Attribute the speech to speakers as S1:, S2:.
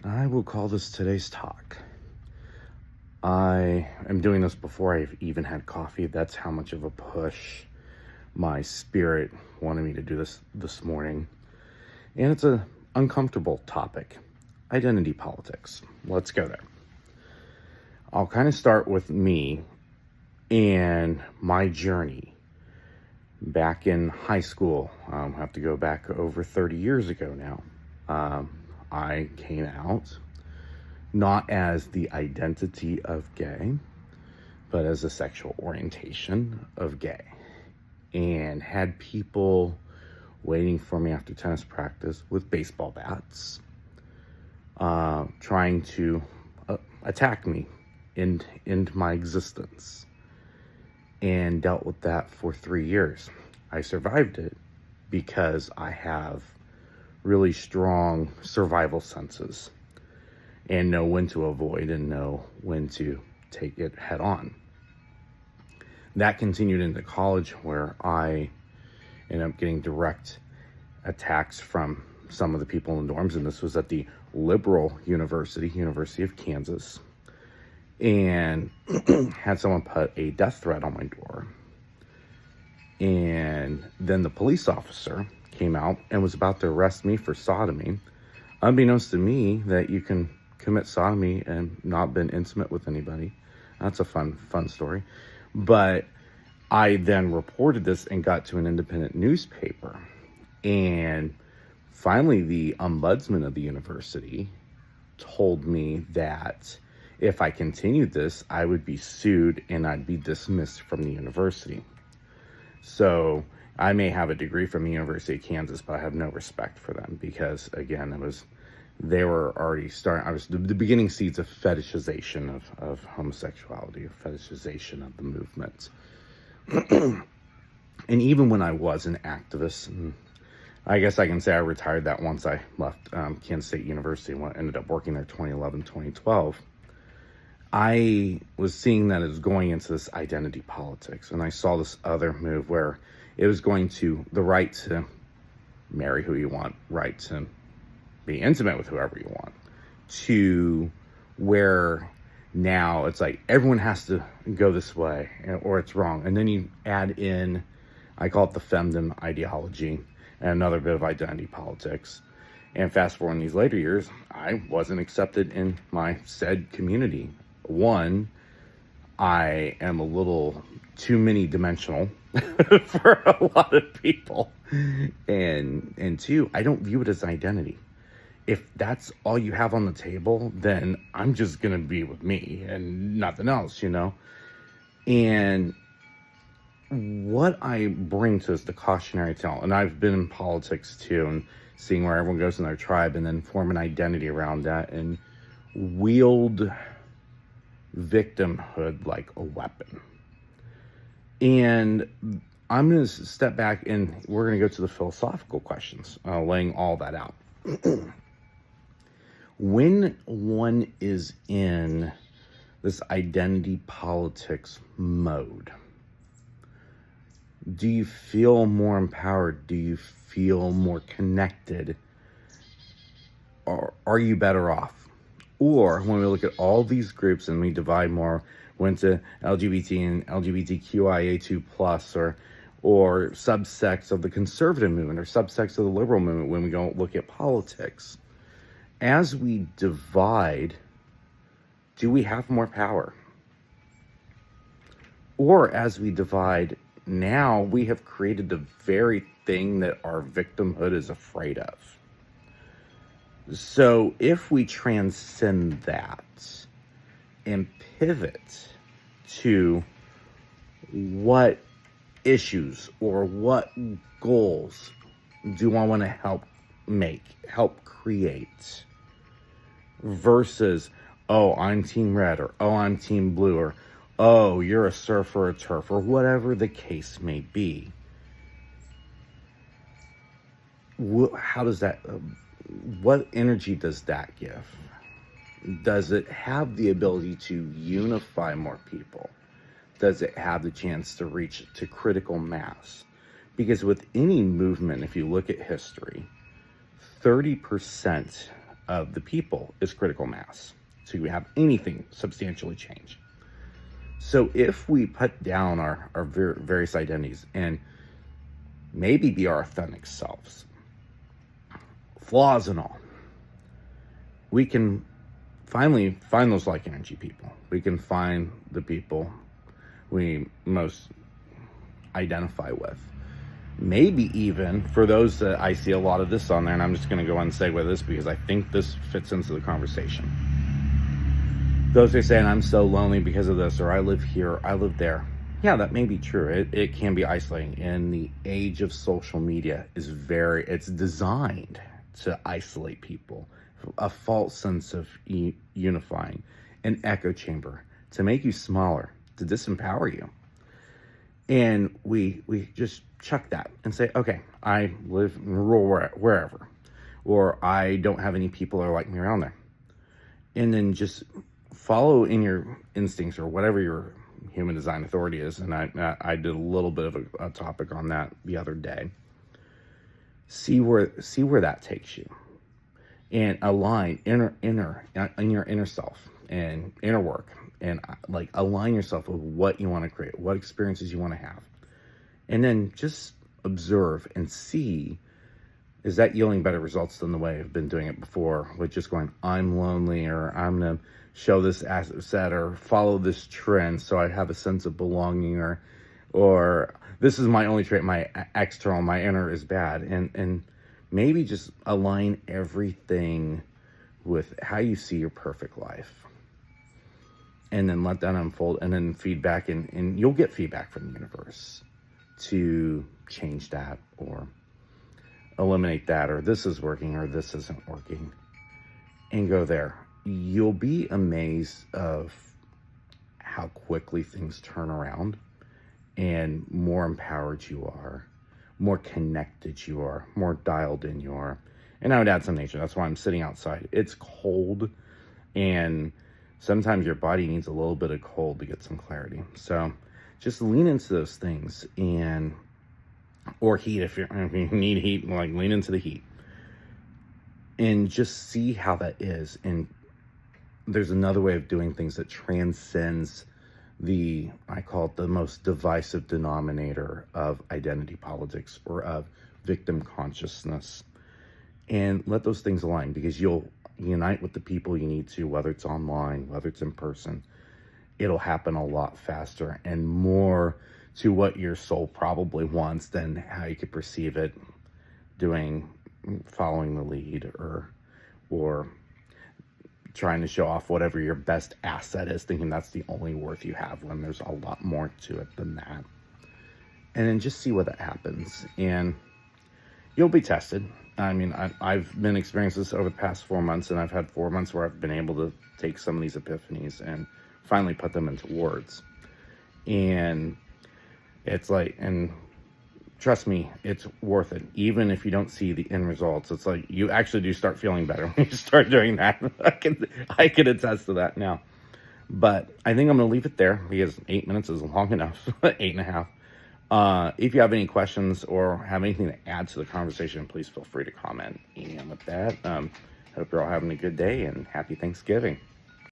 S1: I will call this today's talk. I am doing this before I've even had coffee. That's how much of a push my spirit wanted me to do this morning. And it's an uncomfortable topic. Identity politics. Let's go there. I'll kind of start with me and my journey back in high school. I have to go back over 30 years ago now. I came out not as the identity of gay, but as a sexual orientation of gay, and had people waiting for me after tennis practice with baseball bats, trying to attack me into my existence, and dealt with that for 3 years. I survived it because I have really strong survival senses and know when to avoid and know when to take it head on. That continued into college, where I ended up getting direct attacks from some of the people in the dorms, and this was at the liberal University of Kansas, and had someone put a death threat on my door. And then the police officer came out and was about to arrest me for sodomy, unbeknownst to me that you can commit sodomy and not been intimate with anybody. That's a fun story. But I then reported this and got to an independent newspaper. And finally, the ombudsman of the university told me that if I continued this, I would be sued and I'd be dismissed from the university. So I may have a degree from the University of Kansas, but I have no respect for them because, again, they were already starting. I was the beginning seeds of fetishization of homosexuality, of fetishization of the movement. And even when I was an activist, and I guess I can say I retired that once I left Kansas State University and ended up working there 2011, 2012. I was seeing that it was going into this identity politics, and I saw this other move where it was going to the right to marry who you want, right to be intimate with whoever you want, to where now it's like everyone has to go this way or it's wrong. And then you add in, I call it the femdom ideology, and another bit of identity politics. And fast forward in these later years, I wasn't accepted in my said community. One, I am a little too many dimensional for a lot of people. And two, I don't view it as an identity. If that's all you have on the table, then I'm just going to be with me and nothing else, And what I bring to is the cautionary tale. And I've been in politics too, and seeing where everyone goes in their tribe and then form an identity around that and wield victimhood like a weapon. And I'm going to step back and we're going to go to the philosophical questions, laying all that out. When one is in this identity politics mode, do you feel more empowered? Do you feel more connected? Or are you better off? Or when we look at all these groups and we divide more, went to LGBT and LGBTQIA2+, or subsects of the conservative movement or subsects of the liberal movement when we go look at politics. As we divide, do we have more power? Or as we divide, now we have created the very thing that our victimhood is afraid of. So if we transcend that and pivot to what issues or what goals do I want to help create, versus, oh, I'm team red, or oh, I'm team blue, or oh, you're a surfer or a turf, or whatever the case may be. How does that, what energy does that give? Does it have the ability to unify more people? Does it have the chance to reach to critical mass? Because with any movement, if you look at history, 30% of the people is critical mass to have anything substantially change. So if we put down our various identities and maybe be our authentic selves, flaws and all, we can finally find those like energy people. We can find the people we most identify with. Maybe even for those that I see a lot of this on there, and I'm just going to go on and segue this because I think this fits into the conversation. Those are saying, I'm so lonely because of this, or I live here, or I live there. Yeah, that may be true. It can be isolating. And the age of social media is it's designed to isolate people, a false sense of unifying, an echo chamber to make you smaller, to disempower you. And we just chuck that and say, okay, I live in rural wherever, or I don't have any people that are like me around there. And then just follow in your instincts or whatever your human design authority is. And I did a little bit of a topic on that the other day. See where that takes you, and align in your inner self and inner work, and like align yourself with what you want to create, what experiences you want to have, and then just observe and see, is that yielding better results than the way I've been doing it before, with just going, I'm lonely, or I'm gonna show this asset or follow this trend so I have a sense of belonging, or this is my only trait, my external, my inner is bad. And maybe just align everything with how you see your perfect life, and then let that unfold, and then feedback, and you'll get feedback from the universe to change that or eliminate that, or this is working or this isn't working, and go there. You'll be amazed of how quickly things turn around, and more empowered you are, more connected you are, more dialed in you are. And I would add some nature. That's why I'm sitting outside. It's cold, and sometimes your body needs a little bit of cold to get some clarity. So just lean into those things, or heat if you need heat, like lean into the heat, and just see how that is. And there's another way of doing things that transcends I call it the most divisive denominator of identity politics or of victim consciousness, and let those things align, because you'll unite with the people you need to, whether it's online, whether it's in person. It'll happen a lot faster and more to what your soul probably wants than how you could perceive it following the lead, or trying to show off whatever your best asset is, thinking that's the only worth you have, when there's a lot more to it than that. And then just see what that happens, and you'll be tested. I mean, I've been experiencing this over the past 4 months, and I've had 4 months where I've been able to take some of these epiphanies and finally put them into words. And it's like, and trust me, it's worth it. Even if you don't see the end results, it's like you actually do start feeling better when you start doing that. I can attest to that now. But I think I'm going to leave it there, because 8 minutes is long enough, 8.5. If you have any questions or have anything to add to the conversation, please feel free to comment. And with that, hope you're all having a good day, and happy Thanksgiving.